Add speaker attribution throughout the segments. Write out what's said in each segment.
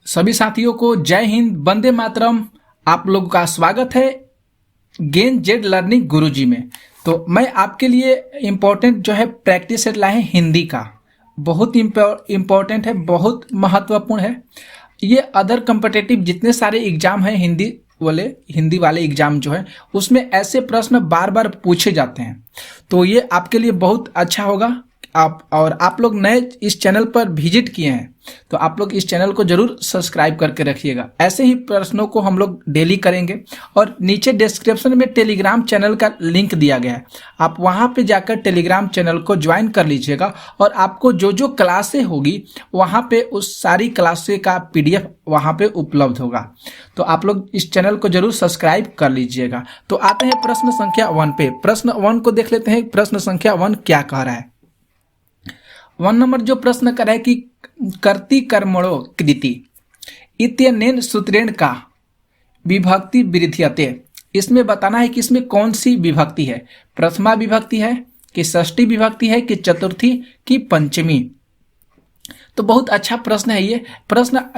Speaker 1: सभी साथियों को जय हिंद, वंदे मातरम। आप लोगों का स्वागत है गेन जेड लर्निंग गुरुजी में। तो मैं आपके लिए इम्पोर्टेंट जो है प्रैक्टिस सेट लाए हैं हिंदी का। बहुत इम्पोर्टेंट है, बहुत महत्वपूर्ण है। ये अदर कम्पिटिटिव जितने सारे एग्जाम हैं हिंदी वाले एग्जाम जो है उसमें ऐसे प्रश्न बार बार पूछे जाते हैं। तो ये आपके लिए बहुत अच्छा होगा। आप लोग नए इस चैनल पर विजिट किए हैं तो आप लोग इस चैनल को जरूर सब्सक्राइब करके रखिएगा। ऐसे ही प्रश्नों को हम लोग डेली करेंगे और नीचे डिस्क्रिप्शन में टेलीग्राम चैनल का लिंक दिया गया है, आप वहां पे जाकर टेलीग्राम चैनल को ज्वाइन कर लीजिएगा और आपको जो जो क्लासें होगी वहां पे उस सारी क्लासें का PDF वहां पे उपलब्ध होगा। तो आप लोग इस चैनल को जरूर सब्सक्राइब कर लीजिएगा। तो आते हैं प्रश्न संख्या 1 पे। प्रश्न 1 को देख लेते हैं। प्रश्न संख्या 1 क्या कह रहा है। 1 नंबर जो प्रश्न कर रहा है कि कर्ति कर्मणो कृति इत्यनेन सूत्रेण का विभक्ति विरुध्यते। इसमें बताना है कि इसमें कौन सी विभक्ति है, प्रथमा विभक्ति है कि षष्ठी विभक्ति है कि चतुर्थी की पंचमी। तो बहुत अच्छा प्रश्न है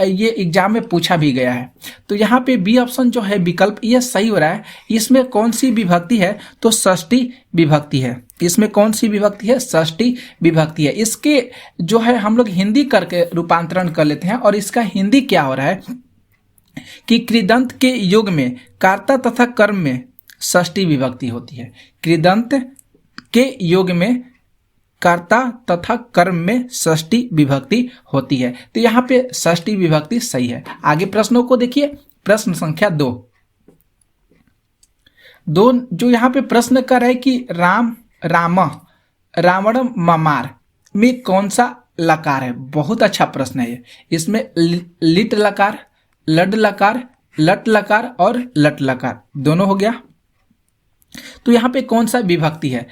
Speaker 1: ये एग्जाम में पूछा भी गया है। तो यहाँ पे बी ऑप्शन जो है विकल्प ये सही हो रहा है। इसमें कौन सी विभक्ति है तो षष्ठी विभक्ति है। इसमें कौन सी विभक्ति है, षष्ठी विभक्ति है। इसके जो है हम लोग हिंदी करके रूपांतरण कर लेते हैं और इसका हिंदी क्या हो रहा है कि कृदंत के युग में कर्ता तथा कर्म में षष्ठी विभक्ति होती है। कृदंत के युग में कर्ता तथा कर्म में षष्ठी विभक्ति होती है। तो यहाँ पे षष्ठी विभक्ति सही है। आगे प्रश्नों को देखिए। प्रश्न संख्या 2 जो यहाँ पे प्रश्न कर रहा है कि राम रावण ममार में कौन सा लकार है। बहुत अच्छा प्रश्न है ये। इसमें लिट लकार, लड लकार, लट लकार और लट लकार दोनों हो गया। तो यहाँ पे कौन सा विभक्ति है,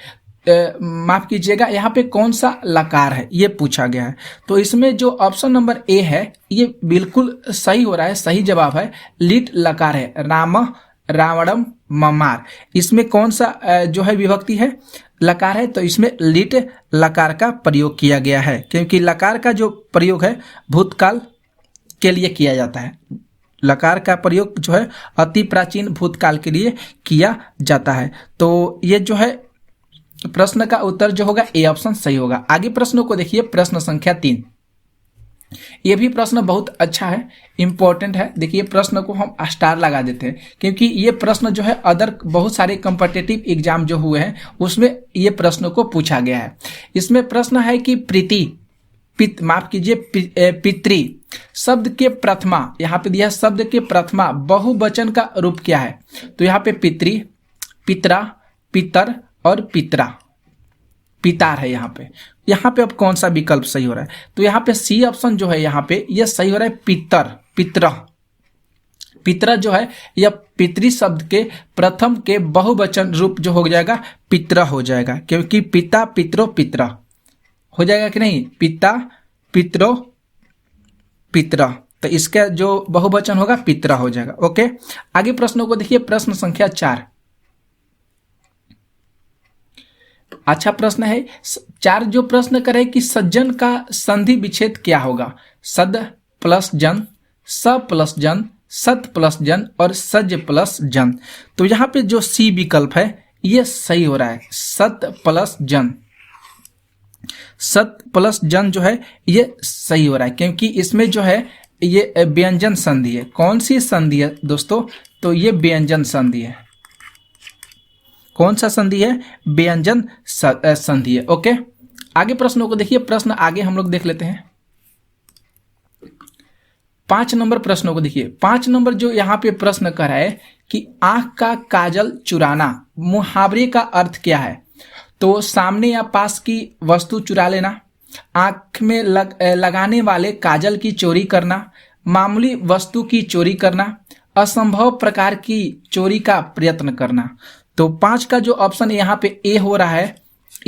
Speaker 1: माफ कीजिएगा, यहाँ पे कौन सा लकार है ये पूछा गया है। तो इसमें जो ऑप्शन नंबर ए है ये बिल्कुल सही हो रहा है। सही जवाब है लिट लकार है। राम रावणम ममार, इसमें कौन सा जो है विभक्ति है, लकार है। तो इसमें लिट लकार का प्रयोग किया गया है क्योंकि लकार का जो प्रयोग है भूतकाल के लिए किया जाता है। लकार का प्रयोग जो है अति प्राचीन भूतकाल के लिए किया जाता है। तो ये जो है प्रश्न का उत्तर जो होगा ए ऑप्शन सही होगा। आगे प्रश्नों को देखिए। प्रश्न संख्या 3, ये भी प्रश्न बहुत अच्छा है, इंपॉर्टेंट है। देखिए प्रश्न को हम स्टार लगा देते हैं क्योंकि ये प्रश्न जो है अदर बहुत सारे कम्पिटिटिव एग्जाम जो हुए हैं उसमें ये प्रश्न को पूछा गया है। इसमें प्रश्न है कि पितृ शब्द के प्रथमा, यहाँ पे दिया शब्द के प्रथमा बहुवचन का रूप क्या है। तो यहाँ पे पितृ, पितरा, पितर और पितार है। यहाँ पे अब कौन सा विकल्प सही हो रहा है। तो यहाँ पे सी ऑप्शन जो है यहाँ पे ये सही हो रहा है। पितर जो है यह पितृ शब्द के प्रथम के बहुवचन रूप जो हो जाएगा पितर हो जाएगा क्योंकि पिता पितरो पितरा हो जाएगा कि नहीं, पिता पितरो पितरा। तो इसका जो बहुवचन होगा पितरा हो जाएगा। ओके, आगे प्रश्नों को देखिए। प्रश्न संख्या 4, अच्छा प्रश्न है। 4 जो प्रश्न करे कि सज्जन का संधि विच्छेद क्या होगा। सद प्लस जन, स प्लस जन, सत प्लस जन और सज प्लस जन। तो यहाँ पे जो सी विकल्प है ये सही हो रहा है। सत प्लस जन जो है ये सही हो रहा है क्योंकि इसमें जो है ये व्यंजन संधि है। कौन सी संधि है दोस्तों, तो ये व्यंजन संधि है। कौन सा संधि है, व्यंजन संधि है। ओके, आगे प्रश्नों को देखिए। प्रश्न आगे हम लोग देख लेते हैं। 5 नंबर प्रश्नों को देखिए। 5 नंबर जो यहाँ पे प्रश्न कर रहा है कि आंख का काजल चुराना, मुहावरे का अर्थ क्या है। तो सामने या पास की वस्तु चुरा लेना, आंख में लगाने वाले काजल की चोरी करना, मामूली वस्तु की चोरी करना, असंभव प्रकार की चोरी का प्रयत्न करना। तो 5 का जो ऑप्शन यहाँ पे ए हो रहा है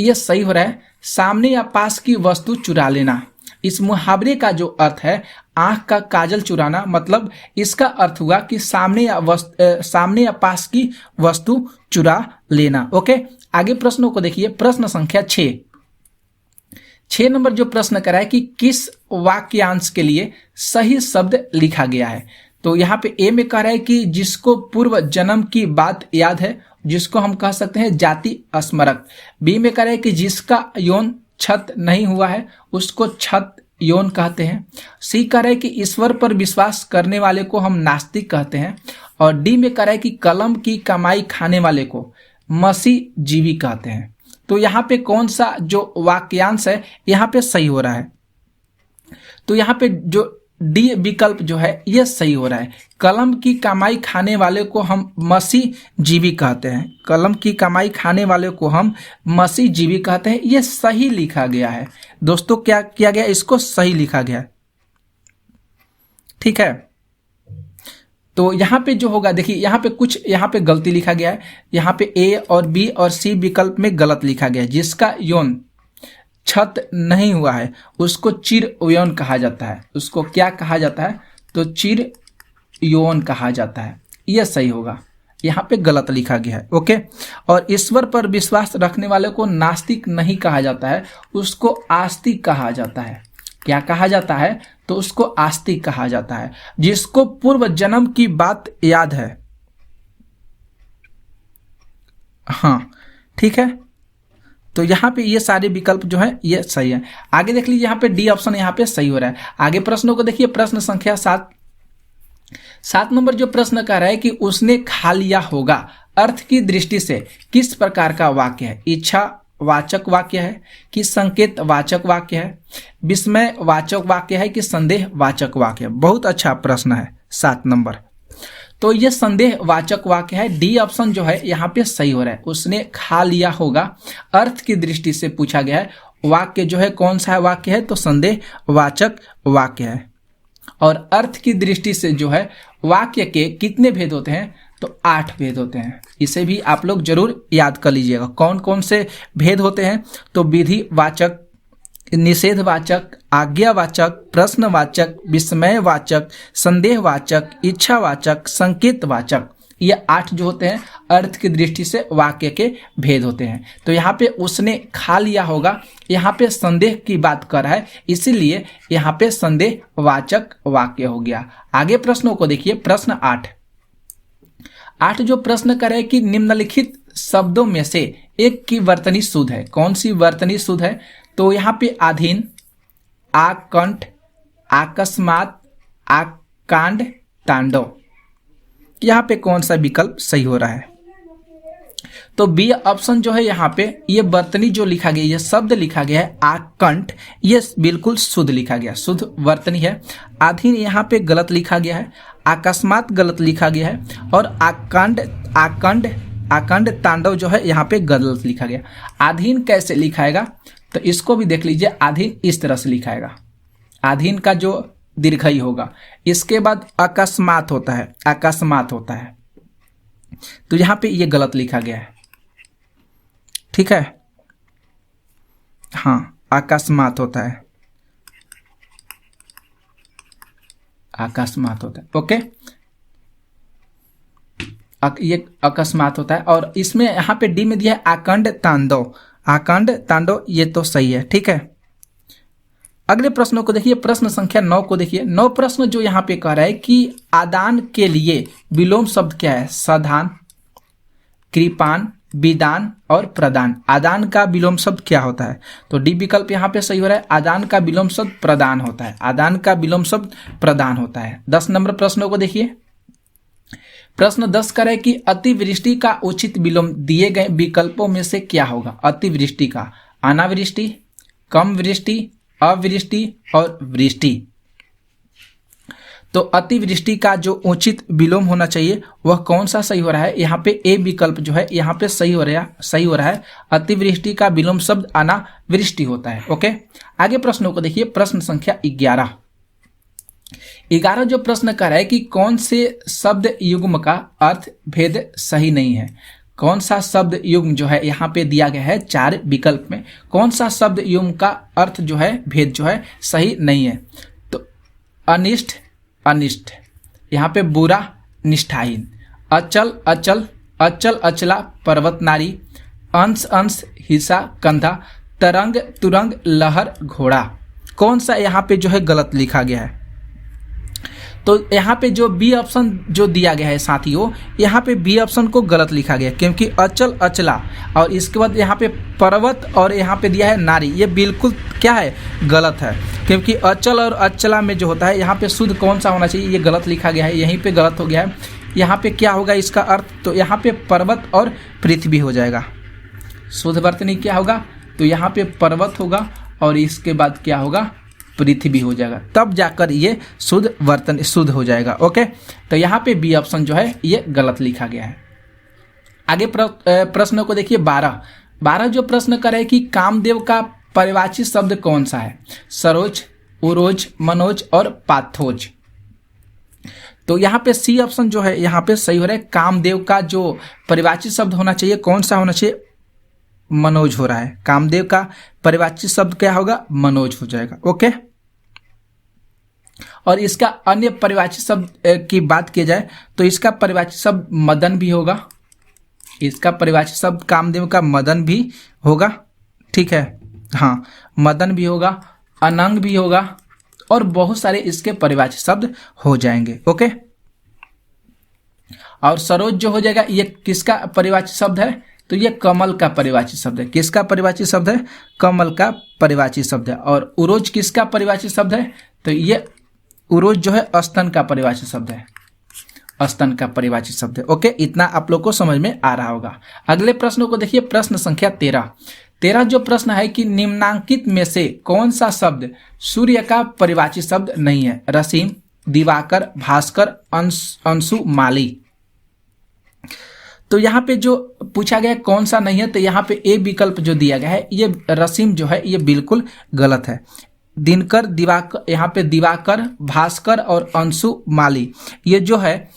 Speaker 1: ये सही हो रहा है। सामने या पास की वस्तु चुरा लेना। इस मुहावरे का जो अर्थ है आंख का काजल चुराना, मतलब इसका अर्थ हुआ कि सामने या पास की वस्तु चुरा लेना। ओके, आगे प्रश्नों को देखिए। प्रश्न संख्या 6, 6 नंबर जो प्रश्न करा है कि किस वाक्यांश के लिए सही शब्द लिखा गया है। तो यहाँ पे ए में कह रहा है कि जिसको पूर्व जन्म की बात याद है, जिसको हम कह सकते हैं जाति स्मरक। बी में कह रहा है कि जिसका यौन छत नहीं हुआ है उसको छत यौन कहते हैं। सी कह रहा है कि ईश्वर पर विश्वास करने वाले को हम नास्तिक कहते हैं। और डी में कह रहा है कि कलम की कमाई खाने वाले को मसीह जीवी कहते हैं। तो यहाँ पे कौन सा जो वाक्यांश है यहाँ पे सही हो रहा है? तो यहाँ पे जो डी विकल्प जो है ये सही हो रहा है। कलम की कमाई खाने वाले को हम मसीह जीवी कहते हैं। कलम की कमाई खाने वाले को हम मसीह जीवी कहते हैं, ये सही लिखा गया है दोस्तों। क्या किया गया? इसको सही लिखा गया है, ठीक है। तो यहाँ पे जो होगा देखिए, यहाँ पे कुछ यहाँ पे गलती लिखा गया है। यहाँ पे ए और बी और सी विकल्प में गलत लिखा गया है। जिसका यौन छत नहीं हुआ है उसको चिर यौन कहा जाता है। उसको क्या कहा जाता है? तो चिर यौन कहा जाता है, यह सही होगा। यहाँ पे गलत लिखा गया है, ओके। और ईश्वर पर विश्वास रखने वाले को नास्तिक नहीं कहा जाता है, उसको आस्तिक कहा जाता है। क्या कहा जाता है? तो उसको आस्तिक कहा जाता है। जिसको पूर्व जन्म की बात याद है, हाँ ठीक है। तो यहाँ पे ये सारे विकल्प जो है ये सही है। आगे देख लीजिए, यहाँ पे डी ऑप्शन यहाँ पे सही हो रहा है। आगे प्रश्नों को देखिए, प्रश्न संख्या 7 नंबर जो प्रश्न कह रहा है कि उसने खा लिया होगा अर्थ की दृष्टि से किस प्रकार का वाक्य है? इच्छा वाचक वाक्य है कि संकेत वाचक वाक्य है, विस्मय वाचक वाक्य है कि संदेह वाचक वाक्य है? बहुत अच्छा प्रश्न है 7 नंबर। तो ये संदेह वाचक वाक्य है। डी ऑप्शन जो है यहाँ पे सही हो रहा है। उसने खा लिया होगा अर्थ की दृष्टि से पूछा गया है। वाक्य जो है कौन सा वाक्य है? तो संदेह वाचक वाक्य है। और अर्थ की दृष्टि से जो है वाक्य के कितने भेद होते हैं? तो 8 भेद होते हैं। इसे भी आप लोग जरूर याद कर लीजिएगा। कौन कौन से भेद होते हैं? तो विधि वाचक, निषेधवाचक, आज्ञावाचक, प्रश्नवाचक, विस्मयवाचक, संदेहवाचक, इच्छावाचक, संकेतवाचक। ये 8 जो होते हैं अर्थ की दृष्टि से वाक्य के भेद होते हैं। तो यहाँ पे उसने खा लिया होगा, यहाँ पे संदेह की बात कर रहा है, इसीलिए यहाँ पे संदेहवाचक वाक्य हो गया। आगे प्रश्नों को देखिए, प्रश्न 8 जो प्रश्न कर रहे हैं कि निम्नलिखित शब्दों में से एक की वर्तनी शुद्ध है। कौन सी वर्तनी शुद्ध है? तो यहाँ पे अधीन, आकंठ, अकस्मात, आकांड, तांडव। यहाँ पे कौन सा विकल्प सही हो रहा है? तो बी ऑप्शन जो है यहाँ पे ये वर्तनी जो लिखा गया, ये शब्द लिखा गया है आकंठ, ये बिल्कुल शुद्ध लिखा गया, शुद्ध वर्तनी है। अधीन यहाँ पे गलत लिखा गया है, अकस्मात गलत लिखा गया है, और आकंड तांडव जो है यहाँ पे गलत लिखा गया। अधीन कैसे लिखाएगा? तो इसको भी देख लीजिए। अधीन इस तरह से लिखाएगा, अधीन का जो दीर्घई होगा। इसके बाद अकस्मात होता है, अकस्मात होता है, तो यहाँ पे ये गलत लिखा गया है, ठीक है। हाँ, अकस्मात होता है, अकस्मात होता है, ओके। ये अकस्मात होता है। और इसमें यहाँ पे डी में दिया है आकंड तांडव, आकंड तांडव, ये तो सही है, ठीक है। अगले प्रश्नों को देखिए, प्रश्न संख्या 9 को देखिए। 9 प्रश्न जो यहाँ पे कह रहा है कि आदान के लिए विलोम शब्द क्या है? सदान, कृपान, विदान और प्रदान। आदान का विलोम शब्द क्या होता है? तो डी विकल्प यहाँ पे सही हो रहा है। आदान का विलोम शब्द प्रदान होता है, आदान का विलोम शब्द प्रदान होता है। 10 नंबर प्रश्नों को देखिए। प्रश्न 10 करे कि अतिवृष्टि का उचित विलोम दिए गए विकल्पों में से क्या होगा? अतिवृष्टि का अनावृष्टि, कम वृष्टि, अवृष्टि और वृष्टि। तो अतिवृष्टि का जो उचित विलोम होना चाहिए वह कौन सा सही हो रहा है? यहाँ पे ए विकल्प जो है यहाँ पे सही हो रहा है। अतिवृष्टि का विलोम शब्द अनावृष्टि होता है, ओके। आगे प्रश्नों को देखिए, प्रश्न संख्या 11 जो प्रश्न कर रहा है कि कौन से शब्द युग्म का अर्थ भेद सही नहीं है? कौन सा शब्द युग्म जो है यहाँ पे दिया गया है 4 विकल्प में, कौन सा शब्द युग्म का अर्थ जो है भेद जो है सही नहीं है? तो अनिष्ट, अनिष्ट, यहाँ पे बुरा, निष्ठाहीन, अचल, अचल, अचल अचला, पर्वत नारी, अंश, अंश, हिस्सा, कंधा, तरंग तुरंग लहर घोड़ा, कौन सा यहाँ पे जो है गलत लिखा गया है? तो यहाँ पे जो बी ऑप्शन जो दिया गया है साथियों, यहाँ पे बी ऑप्शन को गलत लिखा गया है, क्योंकि अचल अचला और इसके बाद यहाँ पे पर्वत और यहाँ पे दिया है नारी, ये बिल्कुल क्या है, गलत है। क्योंकि अचल और अचला में जो होता है यहाँ पे शुद्ध कौन सा होना चाहिए, ये गलत लिखा गया है, यहीं पे गलत हो गया है। यहाँ पे क्या होगा इसका अर्थ, तो यहाँ पे पर्वत और पृथ्वी हो जाएगा। शुद्ध वर्तनी क्या होगा, तो यहाँ पे पर्वत होगा और इसके बाद क्या होगा, पृथ्वी हो जाएगा, तब जाकर ये शुद्ध वर्तन शुद्ध हो जाएगा। ओके, तो यहाँ पे बी ऑप्शन जो है ये गलत लिखा गया है। आगे प्रश्न को देखिए 12 जो प्रश्न करे कि कामदेव का परिवाची शब्द कौन सा है? सरोज, उरोज, मनोज और पाथोज। तो यहाँ पे सी ऑप्शन जो है यहाँ पे सही हो रहा है। कामदेव का जो परिवाची शब्द होना चाहिए कौन सा होना चाहिए, मनोज हो रहा है। कामदेव का परिवाची शब्द क्या होगा, मनोज हो जाएगा। ओके, और इसका अन्य परिवाची शब्द की बात की जाए तो इसका परिवाची शब्द मदन भी होगा, इसका परिवाची शब्द कामदेव का मदन भी होगा, ठीक है, हाँ मदन भी होगा, अनंग भी होगा और बहुत सारे इसके परिवाची शब्द हो जाएंगे। ओके, और सरोज जो हो जाएगा ये किसका परिवाची शब्द है, तो ये कमल का परिवाची शब्द है। किसका परिवाची शब्द है, कमल का परिवाची शब्द है। और उरोज किसका परिवाची शब्द है, तो ये उरोज जो है स्तन का परिवाची शब्द है, स्तन का परिवाची शब्द है। ओके, इतना आप लोग को समझ में आ रहा होगा। अगले प्रश्नों को देखिए, प्रश्न संख्या 13 जो प्रश्न है कि निम्नांकित में से कौन सा शब्द सूर्य का परिवाची शब्द नहीं है? रसीम, दिवाकर, भास्कर, अंशु, माली। तो यहाँ पे जो पूछा गया कौन सा नहीं है, तो यहाँ पे ए विकल्प जो दिया गया है ये रसीम जो है ये बिल्कुल गलत है। दिनकर, दिवाकर, यहाँ पे दिवाकर, भास्कर और अंशु, माली ये जो है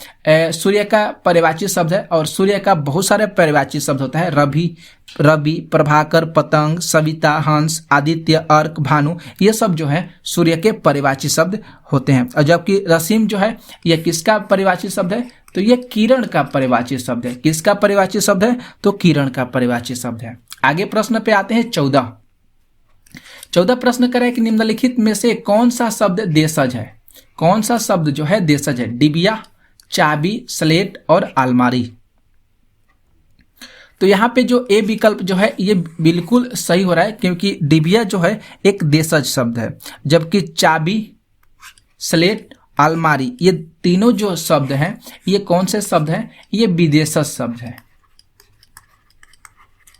Speaker 1: सूर्य का परिवाची शब्द है। और सूर्य का बहुत सारे परिवाची शब्द होता है, रवि, प्रभाकर, पतंग, सविता, हंस, आदित्य, अर्क, भानु, ये सब जो है सूर्य के परिवाची शब्द होते हैं। और जबकि रसीम जो है ये किसका परिवाची शब्द है, तो ये किरण का परिवाची शब्द है। किसका परिवाची शब्द है, तो किरण का परिवाची शब्द है। आगे प्रश्न पे आते हैं 14 प्रश्न करें कि निम्नलिखित में से कौन सा शब्द देशज है? कौन सा शब्द जो है देशज है? डिबिया, चाबी, स्लेट और अलमारी। तो यहाँ पे जो ए विकल्प जो है ये बिल्कुल सही हो रहा है, क्योंकि डिबिया जो है एक देशज शब्द है, जबकि चाबी, स्लेट, अलमारी ये तीनों जो शब्द हैं ये कौन से शब्द हैं, ये विदेशज शब्द है।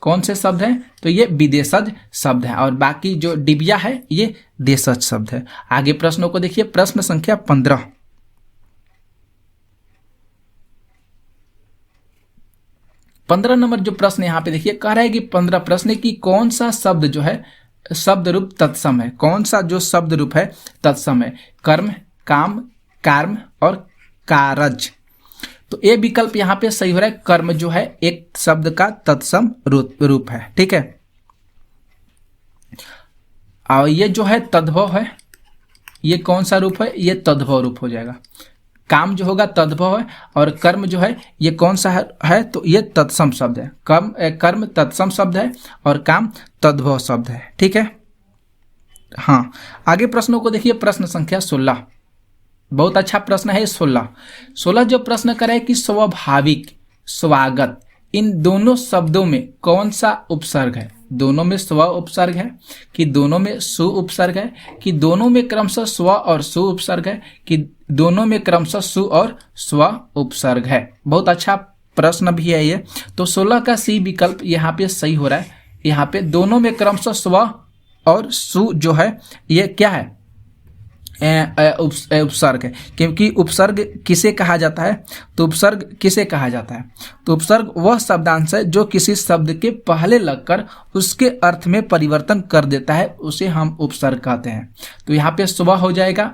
Speaker 1: कौन से शब्द हैं, तो ये विदेशज शब्द है। और बाकी जो डिबिया है ये देशज शब्द है। आगे प्रश्नों को देखिए, प्रश्न संख्या 15 नंबर जो प्रश्न यहाँ पे देखिए, कह रहा है कि 15 प्रश्न की कौन सा शब्द जो है शब्द रूप तत्सम है? कौन सा जो शब्द रूप है तत्सम है? कर्म, काम, कार्म और कारज। तो ये विकल्प यहाँ पे सही हो रहा है। कर्म जो है एक शब्द का तत्सम रूप है, ठीक है। और ये जो है तद्भव है, ये कौन सा रूप है, ये तद्भव रूप हो जाएगा। काम जो होगा तद्भव है और कर्म जो है ये कौन सा है, तो ये तत्सम शब्द है। कर्म तत्सम शब्द है और काम तद्भव शब्द है, ठीक है। हाँ, आगे प्रश्नों को देखिए, प्रश्न संख्या 16 बहुत अच्छा प्रश्न है। 16 जो प्रश्न करे कि स्वाभाविक, स्वागत, इन दोनों शब्दों में कौन सा उपसर्ग है? दोनों में स्व उपसर्ग है कि दोनों में सु उपसर्ग है कि दोनों में क्रमशः स्व और सु उपसर्ग है कि दोनों में क्रमशः सु और स्व उपसर्ग है? बहुत अच्छा प्रश्न भी है ये। तो 16 का सी विकल्प यहाँ पे सही हो रहा है। यहाँ पे दोनों में क्रमशः स्व और सु जो है ये क्या है, उपसर्ग है। क्योंकि उपसर्ग किसे कहा जाता है, तो उपसर्ग किसे कहा जाता है, तो उपसर्ग वह शब्दांश है जो किसी शब्द के पहले लगकर उसके अर्थ में परिवर्तन कर देता है, उसे हम उपसर्ग कहते हैं। तो यहाँ पे सुबह हो जाएगा,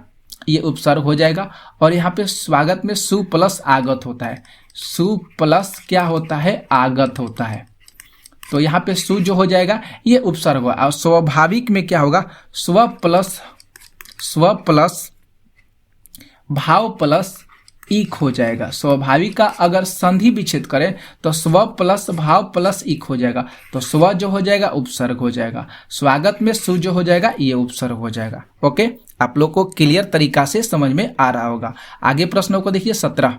Speaker 1: ये उपसर्ग हो जाएगा। और यहाँ पे स्वागत में सु प्लस आगत होता है। सु प्लस क्या होता है, आगत होता है। तो यहाँ पे सु जो हो जाएगा ये उपसर्ग होगा। और स्वाभाविक में क्या होगा, स्व प्लस भाव प्लस ईक हो जाएगा। स्वाभाविक का अगर संधि विच्छेद करें तो स्व प्लस भाव प्लस ईक हो जाएगा, तो स्व जो हो जाएगा उपसर्ग हो जाएगा, स्वागत में सु जो हो जाएगा ये उपसर्ग हो जाएगा। ओके, आप लोग को क्लियर तरीका से समझ में आ रहा होगा। आगे प्रश्नों को देखिए 17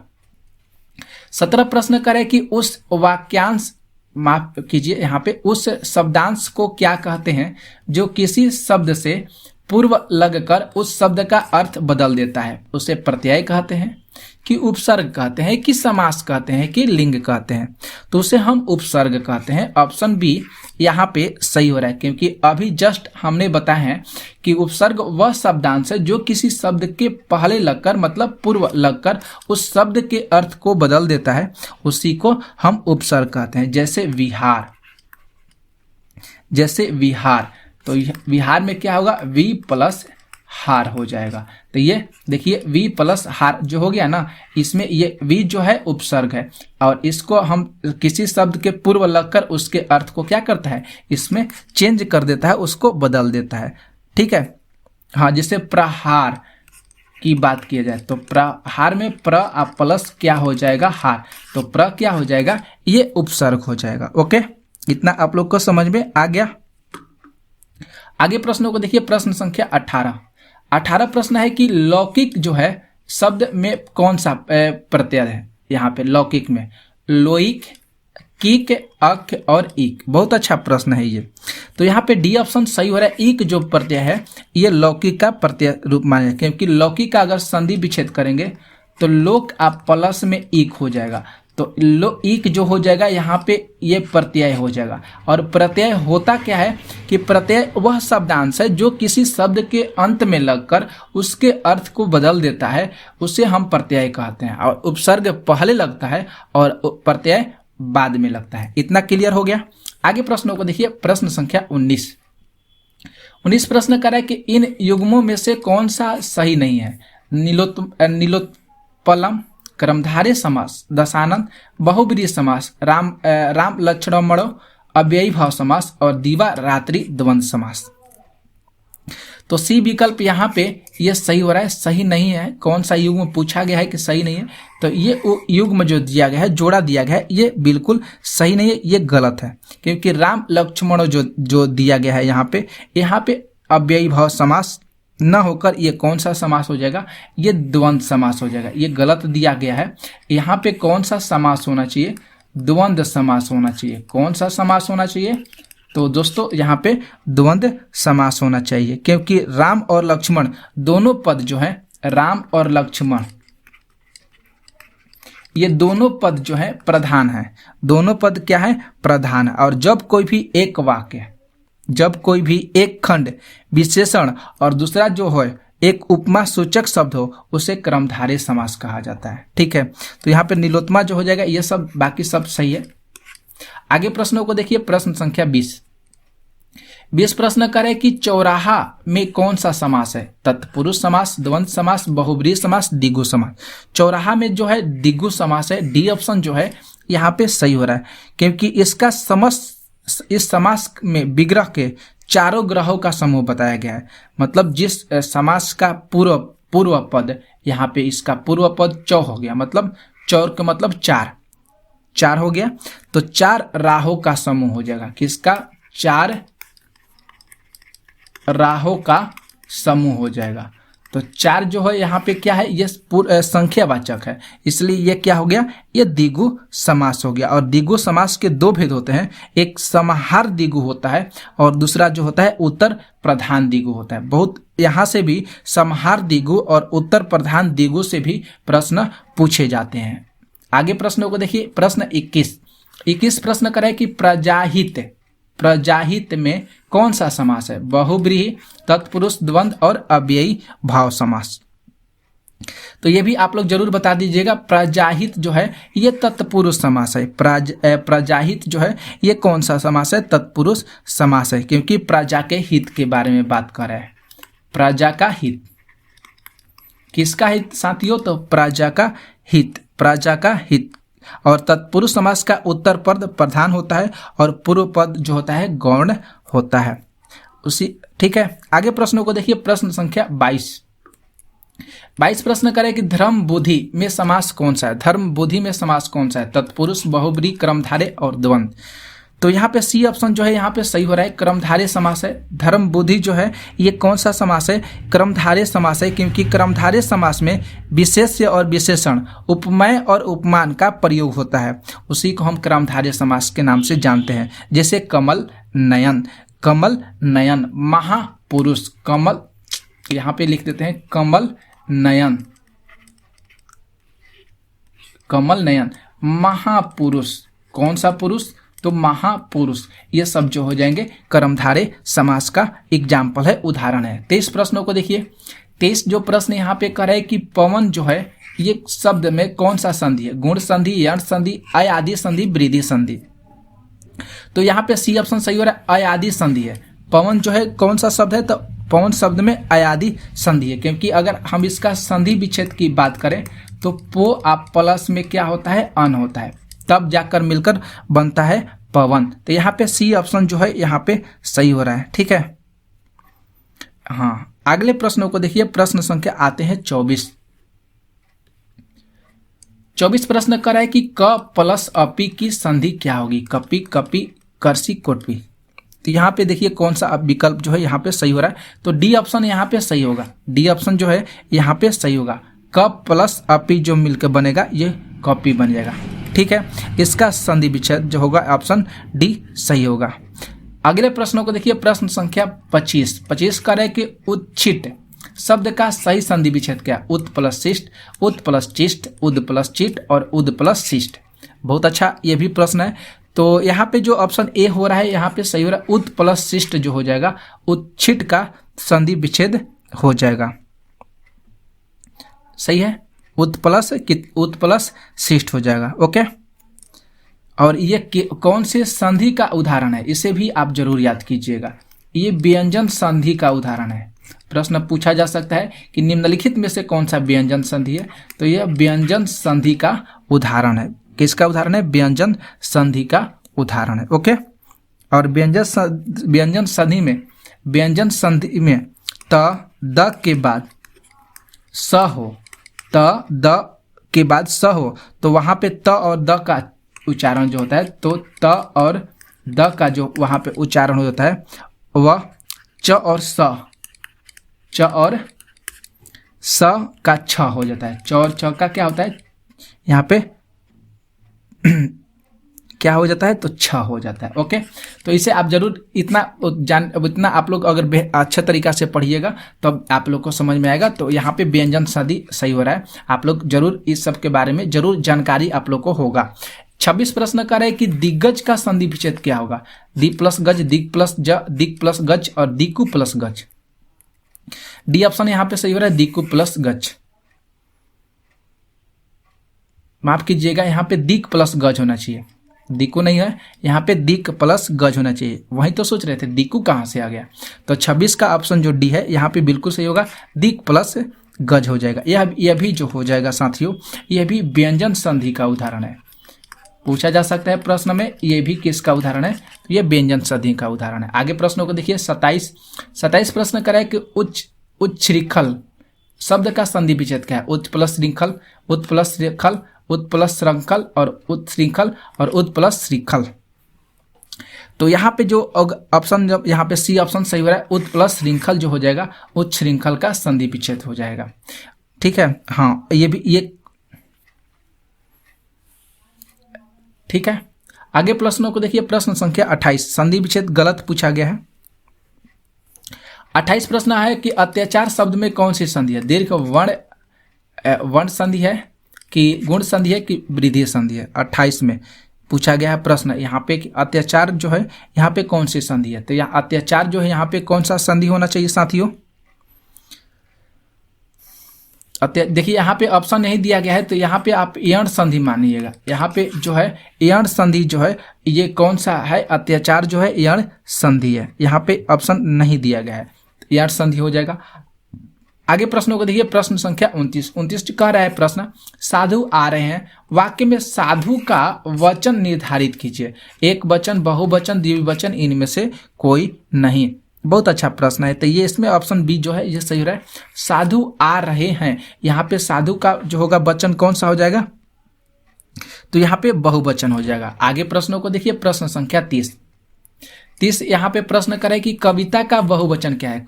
Speaker 1: प्रश्न करें कि उस वाक्यांश, माफ कीजिए यहाँ पे, उस शब्दांश को क्या कहते हैं जो किसी शब्द से पूर्व लगकर उस शब्द का अर्थ बदल देता है। उसे प्रत्यय कहते हैं कि उपसर्ग कहते हैं कि समास कहते हैं कि लिंग कहते हैं, तो उसे हम उपसर्ग कहते हैं। ऑप्शन बी यहाँ पे सही हो रहा है, क्योंकि अभी जस्ट हमने बताया है कि उपसर्ग वह शब्दांश है जो किसी शब्द के पहले लगकर, मतलब पूर्व लगकर उस शब्द के अर्थ को बदल देता है, उसी को हम उपसर्ग कहते हैं। जैसे विहार, जैसे विहार, तो विहार में क्या होगा, वी प्लस हार हो जाएगा। तो ये देखिए वी प्लस हार जो हो गया ना, इसमें ये वी जो है उपसर्ग है, और इसको हम किसी शब्द के पूर्व लगकर उसके अर्थ को क्या करता है, इसमें चेंज कर देता है, उसको बदल देता है। ठीक है, हाँ, जैसे प्रहार की बात किया जाए तो प्रहार में प्र प्लस क्या हो जाएगा, हार, तो प्र क्या हो जाएगा, ये उपसर्ग हो जाएगा। ओके, इतना आप लोग को समझ में आ गया। आगे प्रश्नों को देखिए, प्रश्न संख्या 18 प्रश्न है कि लौकिक जो है शब्द में कौन सा प्रत्यय है। यहाँ पे लौकिक में लोइक, कीक, अक और ईक। बहुत अच्छा प्रश्न है ये। तो यहाँ पे डी ऑप्शन सही हो रहा है। ईक जो प्रत्यय है ये लौकिक का प्रत्यय रूप माने, क्योंकि लौकिक का अगर संधि विच्छेद करेंगे तो लोक आप प्लस में ईक हो जाएगा, तो ईक जो हो जाएगा यहाँ पे ये प्रत्यय हो जाएगा। और प्रत्यय होता क्या है कि प्रत्यय वह शब्दांश है जो किसी शब्द के अंत में लगकर उसके अर्थ को बदल देता है, उसे हम प्रत्यय कहते हैं। और उपसर्ग पहले लगता है और प्रत्यय बाद में लगता है। इतना क्लियर हो गया। आगे प्रश्नों को देखिए, प्रश्न संख्या 19 प्रश्न कर रहा है कि इन युग्मों में से कौन सा सही नहीं है। नीलोत्पलम, कर्मधारय समास, दशानंद, बहुब्रीहि समास, राम लक्ष्मणो, अव्ययी भाव समास और दिवा रात्रि द्वंद्व समास। तो सी विकल्प यहाँ पे ये सही हो रहा है, सही नहीं है। कौन सा युग्म पूछा गया है कि सही नहीं है, तो ये युग्म जो दिया गया है, जोड़ा दिया गया है, ये बिल्कुल सही नहीं है, ये गलत है। क्योंकि राम लक्ष्मणो जो दिया गया है यहाँ पे अव्ययी भाव समास न होकर ये कौन सा समास हो जाएगा, ये द्वंद्व समास हो जाएगा। ये गलत दिया गया है। यहाँ पे कौन सा समास होना चाहिए, द्वंद्व समास होना चाहिए। कौन सा समास होना चाहिए, तो दोस्तों यहाँ पे द्वंद्व समास होना चाहिए, क्योंकि राम और लक्ष्मण दोनों पद जो है, राम और लक्ष्मण ये दोनों पद जो है प्रधान है। दोनों पद क्या है, प्रधान है। और जब कोई भी एक वाक्य, जब कोई भी एक खंड विशेषण और दूसरा जो है एक उपमा सूचक शब्द हो, उसे कर्मधारय समास कहा जाता है। ठीक है, तो यहाँ पे नीलोत्मा जो हो जाएगा, ये सब बाकी सब सही है। आगे प्रश्नों को देखिए, प्रश्न संख्या 20 प्रश्न करें कि चौराहा में कौन सा समास है। तत्पुरुष समास, द्वंद्व समास, बहुब्रीहि समास, द्विगु समास। चौराहा में जो है द्विगु समास है। डी ऑप्शन जो है यहाँ पे सही हो रहा है, क्योंकि इसका इस समास में विग्रह के चारों ग्रहों का समूह बताया गया है। मतलब जिस समास का पूर्व पद, यहाँ पे इसका पूर्व पद चौ हो गया, मतलब चौर का मतलब चार हो गया, तो 4 राहों का समूह हो जाएगा। किसका, 4 राहों का समूह हो जाएगा। तो 4 जो है यहाँ पे क्या है, ये संख्यावाचक है, इसलिए ये क्या हो गया, ये द्विगु समास हो गया। और द्विगु समास के 2 भेद होते हैं, एक समाहार द्विगु होता है और दूसरा जो होता है उत्तर प्रधान द्विगु होता है। बहुत यहाँ से भी समाहार द्विगु और उत्तर प्रधान द्विगु से भी प्रश्न पूछे जाते हैं। आगे प्रश्नों को देखिए, प्रश्न 21 प्रश्न करें कि प्रजाहित में कौन सा समास है। बहुब्रीहि, तत्पुरुष, द्वंद्व और अव्ययी भाव समास। तो ये भी आप लोग जरूर बता दीजिएगा। प्रजाहित जो है ये तत्पुरुष समास है। प्रजाहित जो है ये कौन सा समास है, तत्पुरुष समास है, क्योंकि प्रजा के हित के बारे में बात कर रहे हैं। प्रजा का हित, किसका हित साथियों, तो प्रजा का हित, प्रजा का हित। और तत्पुरुष समास का उत्तर पद प्रधान होता है और पूर्व पद जो होता है गौण होता है उसी। ठीक है, आगे प्रश्नों को देखिए, प्रश्न संख्या 22 22 प्रश्न करें कि धर्म बुद्धि में समास कौन सा है। धर्म बुद्धि में समास कौन सा है। तत्पुरुष, बहुब्रीहि, कर्मधारय और द्वंद्व। तो यहाँ पे सी ऑप्शन जो है यहाँ पे सही हो रहा है, कर्मधारय समास है। धर्म बुद्धि जो है ये कौन सा समास है, कर्मधारय समास है, क्योंकि कर्मधारय समास में विशेष्य और विशेषण, उपमेय और उपमान का प्रयोग होता है। उसी को हम कर्मधारय समास के नाम से जानते हैं। जैसे कमल नयन, कमल नयन महापुरुष, कमल यहाँ पे लिख देते हैं कमल नयन, कमल नयन महापुरुष। कौन सा पुरुष, तो महापुरुष। ये सब जो हो जाएंगे कर्मधारय समास का एग्जाम्पल है, उदाहरण है। 23 प्रश्नों को देखिए। 23 जो प्रश्न यहाँ पे कर रहे हैं कि पवन जो है ये शब्द में कौन सा संधि है। गुण संधि, यण संधि, अयादि संधि, वृद्धि संधि। तो यहाँ पे सी ऑप्शन सही हो रहा है, अयादि संधि है। पवन जो है कौन सा शब्द है, तो पवन शब्द में अयादि संधि है, क्योंकि अगर हम इसका संधि विच्छेद की बात करें तो पो आप प्लस में क्या होता है, अन होता है, तब जाकर मिलकर बनता है पवन। तो यहाँ पे सी ऑप्शन जो है यहाँ पे सही हो रहा है। ठीक है। हाँ, अगले प्रश्नों को देखिए। प्रश्न संख्या आते हैं 24। 24 प्रश्न कर रहा है कि क प्लस अपी की संधि क्या होगी। कपि, कपि, करसी, कोटपी। तो यहाँ पे देखिए कौन सा विकल्प जो है यहाँ पे सही हो रहा है। तो डी ऑप्शन यहाँ पे सही होगा। डी ऑप्शन जो है यहाँ पे सही होगा। क प्लस अपी जो मिलकर बनेगा ये कॉपी बन जाएगा। ठीक है, इसका संधि विच्छेद जो होगा ऑप्शन डी सही होगा। अगले प्रश्नों को देखिए। प्रश्न संख्या 25। 25 का है कि उच्छिष्ट शब्द का सही संधि विच्छेद क्या। उत प्लस शिष्ट, उत प्लस चिष्ट, उद प्लस चिट और उद प्लस शिष्ट। बहुत अच्छा ये भी प्रश्न है। तो यहाँ पे जो ऑप्शन ए हो रहा है यहाँ पे सही हो रहा है, उत प्लस शिष्ट जो हो जाएगा उच्छिष्ट का संधि विच्छेद हो जाएगा। सही है, उत प्लस शिष्ट हो जाएगा। ओके। और ये कौन से संधि का उदाहरण है, इसे भी आप जरूर याद कीजिएगा। ये व्यंजन संधि का उदाहरण है। प्रश्न पूछा जा सकता है कि निम्नलिखित में से कौन सा व्यंजन संधि है। तो यह व्यंजन संधि का उदाहरण है। किसका उदाहरण है, व्यंजन संधि का उदाहरण है। ओके। और व्यंजन संधि में त द के बाद स हो, त द के बाद स हो, तो वहां पे त और द का उच्चारण जो होता है, तो त और द का जो वहां पे उच्चारण होता है वह च और स का छ हो जाता है। च और छ का क्या होता है यहाँ पे क्या हो जाता है, तो छ हो जाता है। ओके। तो इसे आप जरूर इतना आप लोग अगर अच्छा तरीका से पढ़िएगा तो आप लोग को समझ में आएगा। तो यहाँ पे व्यंजन संधि सही हो रहा है। आप लोग जरूर इस सब के बारे में जरूर जानकारी आप लोग को होगा। 26 प्रश्न कर रहे हैं कि दिग्गज का संधि विच्छेद क्या होगा। दि प्लस गज, दिग प्लस ज, दिग प्लस गज और दिकु प्लस गज। डी ऑप्शन यहाँ पे सही हो रहा है, दिकु प्लस गज। माफ कीजिएगा, यहाँ पे दिक प्लस गज होना चाहिए, दिकु नहीं है, यहाँ पे दिक प्लस गज होना चाहिए। वहीं तो सोच रहे थे दिकु कहाँ से आ गया। तो 26 का ऑप्शन जो डी है यहाँ पे बिल्कुल सही होगा, दिक प्लस गज हो जाएगा। यह भी जो हो जाएगा साथियों, यह भी व्यंजन संधि का उदाहरण है। पूछा जा सकता है प्रश्न में, ये भी किसका उदाहरण है, तो ये व्यंजन संधि का उदाहरण है। आगे प्रश्नों को देखिए। 27 प्रश्न करें कि उच्छृंखल शब्द का संधि विच्छेद क्या है। उच्च प्लस श्रृंखल, उत प्लस श्रृंखल, उत प्लस श्रृंखल और उत्श्रृंखल और उत प्लस श्रृंखल। तो यहाँ पे जो ऑप्शन, जब यहाँ पे सी ऑप्शन सही हो रहा है, उत प्लस श्रृंखल जो हो जाएगा उच्छृंखल का संधि विच्छेद हो जाएगा। ठीक है। हाँ, ये भी ये ठीक है। आगे प्रश्नों को देखिए। प्रश्न संख्या 28। संधि विच्छेद गलत पूछा गया है। 28 प्रश्न है कि अत्याचार शब्द में कौन सी संधि है। दीर्घ वर्ण संधि है कि गुण संधि है कि वृद्धि संधि है। 28 में पूछा गया है प्रश्न यहाँ पे कि अत्याचार जो है यहाँ पे कौन सी संधि है। तो यहाँ अत्याचार जो है यहाँ पे कौन सा संधि होना चाहिए साथियों। देखिए यहाँ पे ऑप्शन नहीं दिया गया है, तो यहाँ पे आप यण संधि मानिएगा। यहाँ पे जो है यण संधि जो है ये कौन सा है, अत्याचार जो है यण संधि है। यहाँ पे ऑप्शन नहीं दिया गया है, यण संधि हो जाएगा। आगे प्रश्नों को देखिए। प्रश्न संख्या 29 कह रहा है प्रश्न, साधु आ रहे हैं, वाक्य में साधु का वचन निर्धारित कीजिए। एक वचन, बहुवचन, द्विवचन, इनमें से कोई नहीं। बहुत अच्छा प्रश्न है। तो ये इसमें ऑप्शन बी जो है ये सही हो रहा है, साधु आ रहे हैं। यहाँ पे साधु का जो होगा वचन कौन सा हो जाएगा, तो यहाँ पे बहुवचन हो जाएगा। आगे प्रश्नों को देखिए, प्रश्न संख्या 30 यहाँ पे प्रश्न करे कि कविता का बहुवचन क्या है।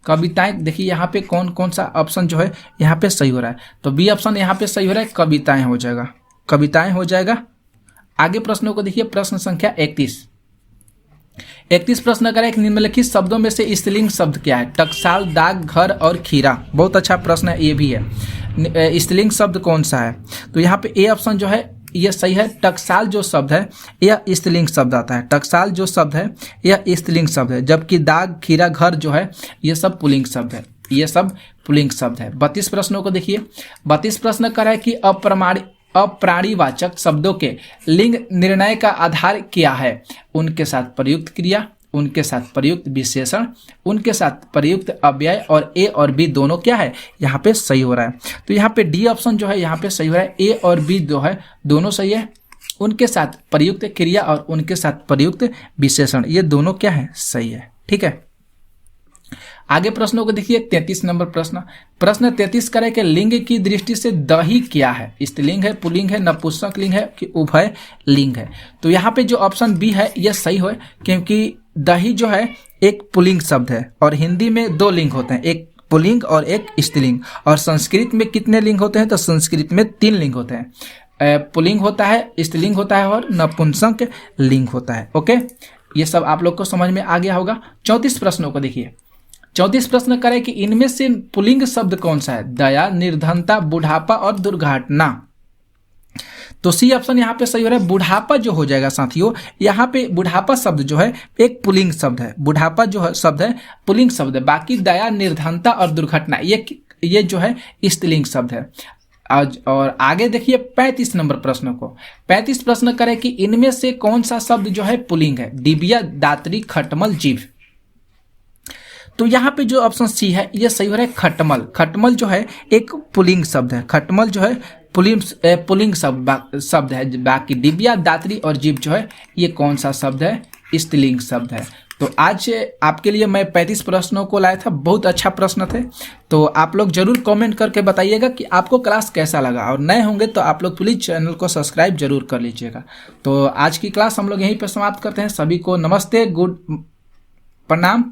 Speaker 1: कविताएं देखिए यहाँ पे कौन कौन सा ऑप्शन जो है यहाँ पे सही हो रहा है, तो बी ऑप्शन यहाँ पे सही हो रहा है, कविताएं हो जाएगा, कविताएं हो जाएगा। आगे प्रश्नों को देखिए, प्रश्न संख्या 31 प्रश्न करें कि निम्नलिखित शब्दों में से स्त्रीलिंग शब्द क्या है। टकसाल, दाग, घर और खीरा। बहुत अच्छा प्रश्न है ये भी है। स्त्रीलिंग शब्द कौन सा है, तो यहाँ पे ए ऑप्शन जो है ये सही है। टकसाल जो शब्द है यह स्त्रीलिंग शब्द आता है, टकसाल जो शब्द है यह स्त्रीलिंग शब्द है, जबकि दाग, खीरा, घर जो है ये सब पुल्लिंग शब्द है, ये सब पुल्लिंग शब्द है। 32 प्रश्नों को देखिए, 32 प्रश्न कर है कि अप्राणीवाचक शब्दों के लिंग निर्णय का आधार क्या है। उनके साथ प्रयुक्त क्रिया, उनके साथ प्रयुक्त विशेषण, उनके साथ प्रयुक्त अव्यय, और ए और बी दोनों क्या है यहाँ पे सही हो रहा है। तो यहाँ पे डी ऑप्शन जो है यहाँ पे सही हो रहा है, ए और बी जो है दोनों सही है। उनके साथ प्रयुक्त क्रिया और उनके साथ प्रयुक्त विशेषण ये दोनों क्या है सही है। ठीक है, आगे प्रश्नों को देखिए। 33 नंबर प्रश्न 33 करे कि लिंग की दृष्टि से दही क्या है। स्त्रीलिंग है, पुल्लिंग है, नपुंसक लिंग है कि उभय लिंग है। तो यहाँ पे जो ऑप्शन बी है यह सही है, क्योंकि दही जो है एक पुल्लिंग शब्द है और हिंदी में दो लिंग होते हैं, एक पुल्लिंग और एक स्त्रीलिंग। और संस्कृत में कितने लिंग होते हैं, तो संस्कृत में 3 लिंग होते हैं, पुल्लिंग होता है, स्त्रीलिंग होता है और नपुंसक लिंग होता है। ओके, ये सब आप लोग को समझ में आ गया होगा। 34 प्रश्नों को देखिए। 34 प्रश्न करें कि इनमें से पुल्लिंग शब्द कौन सा है। दया, निर्धनता, बुढ़ापा और दुर्घटना। तो सी ऑप्शन यहाँ पे सही हो रहा है, बुढ़ापा जो हो जाएगा साथियों। यहाँ पे बुढ़ापा शब्द जो है एक पुल्लिंग शब्द है, बुढ़ापा जो है शब्द है पुल्लिंग शब्द है। बाकी दया, निर्धनता और दुर्घटना ये जो है स्त्रीलिंग शब्द है। आज और आगे देखिए 35 नंबर प्रश्न को। 35 प्रश्न करें कि इनमें से कौन सा शब्द जो है पुल्लिंग है। डिबिया, दात्री, खटमल, जीभ। तो यहाँ पे जो ऑप्शन सी है ये सही हो रहा है, खटमल। खटमल जो है एक पुल्लिंग शब्द है, खटमल जो है पुल्लिंग शब्द है। बाकी डिबिया, दात्री और जीभ जो है ये कौन सा शब्द है, स्त्रीलिंग शब्द है। तो आज आपके लिए मैं 35 प्रश्नों को लाया था, बहुत अच्छा प्रश्न थे। तो आप लोग जरूर कमेंट करके बताइएगा कि आपको क्लास कैसा लगा, और नए होंगे तो आप लोग प्लीज चैनल को सब्सक्राइब जरूर कर लीजिएगा। तो आज की क्लास हम लोग यहीं पर समाप्त करते हैं। सभी को नमस्ते, गुड, प्रणाम।